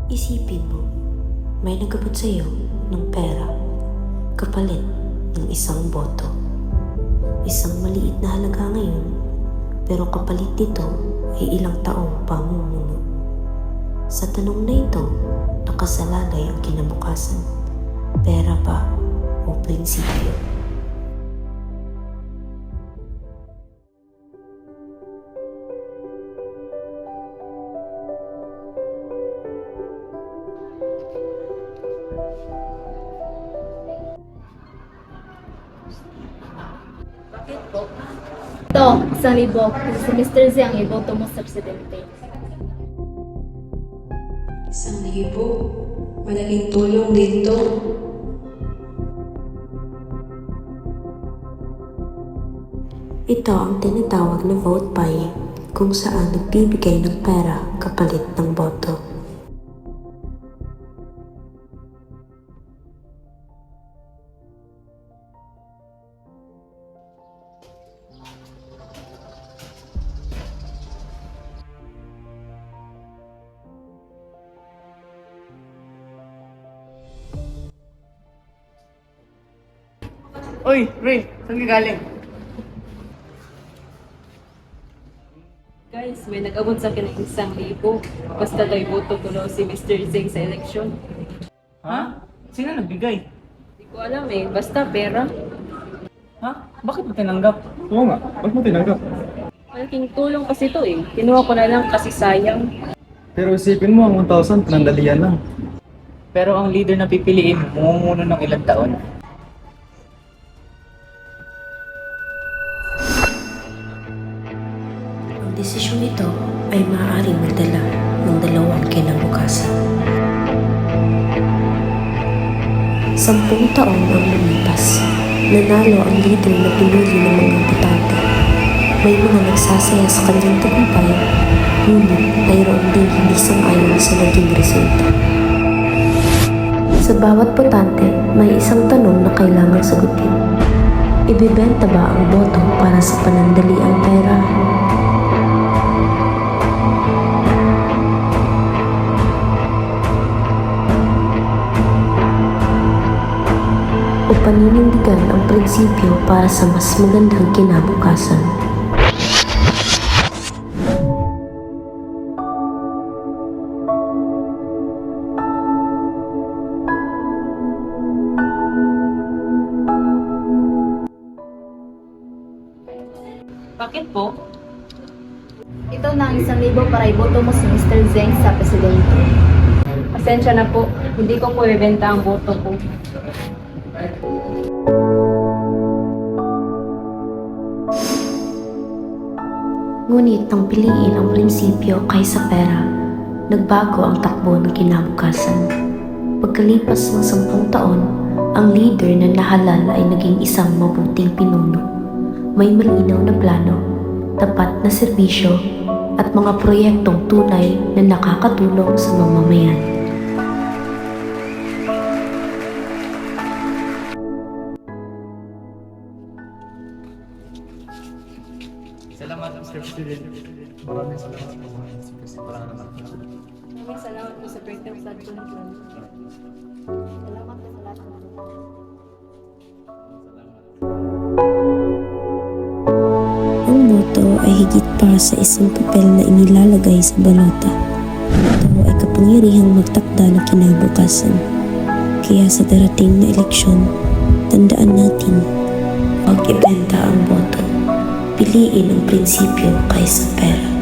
Isipin mo, may nagabot sa iyo ng pera kapalit ng isang boto. Isang maliit na halaga ngayon, pero kapalit nito ay ilang taong pamumuno. Sa tanong na ito, nakasalalay ang kinabukasan. Pera ba o prinsipyo? Bakit po? Ito, 1,000. Kasi si Mr. Z ang iboto mo sa presidente. 1,000? Malaking tulong dito. Ito ang tinatawag na vote buying, kung saan nagbibigay ng pera kapalit ng boto. Oy, Ray, saan ka galing? Guys, may nag-abot sa akin ng 1,000. Basta daw iboto ko daw si Mr. Zeng sa eleksyon. Ha? Sino nagbigay? Hindi ko alam eh, basta pera. Ha? Bakit mo tinanggap? Oo nga, ba't mo tinanggap? Malaking tulong kasi ito eh. Kinuha ko na lang kasi sayang. Pero isipin mo, ang 1,000, panandalian lang. Pero ang leader na pipiliin mo, mumumuno ng ilang taon. Ang desisyong ito ay maaaring magdala ng dalawang kinabukasan. 10 taon ang lumipas. Nanalo ang leader na pinili ng mga botante. May mga nagsasaya sa kanyang tagumpay, ngunit mayroon din hindi sang-ayon sa naging resulta. Sa bawat botante, may isang tanong na kailangang sagutin. Ibebenta ba ang boto para sa panandaliang pera? O paninindigan ang prinsipyo para sa mas magandang kinabukasan? Bakit po? Ito na ang 1,000 para iboto mo si Mr. Zeng sa presidente. Pasensya na po, hindi ko po ibenta ang boto ko. Ngunit nang piliin ang prinsipyo kaysa pera, nagbago ang takbo ng kinabukasan. Pagkalipas ng 10 taon, ang leader na nahalal ay naging isang mabuting pinuno. May malinaw na plano, tapat na serbisyo, at mga proyektong tunay na nakakatulong sa mamamayan. Salamat, Mr. President. Maraming salamat po mga kasi para naman. Maraming salamat po sa breakdown sa atin. Salamat po sa lahat. Ang boto ay higit pa sa isang papel na inilalagay sa balota. Ito ay kapangyarihang magtakda ng kinabukasan. Kaya sa darating na eleksyon, tandaan natin, huwag ibenta ang boto. Piliin ang prinsipyo kaysa pera.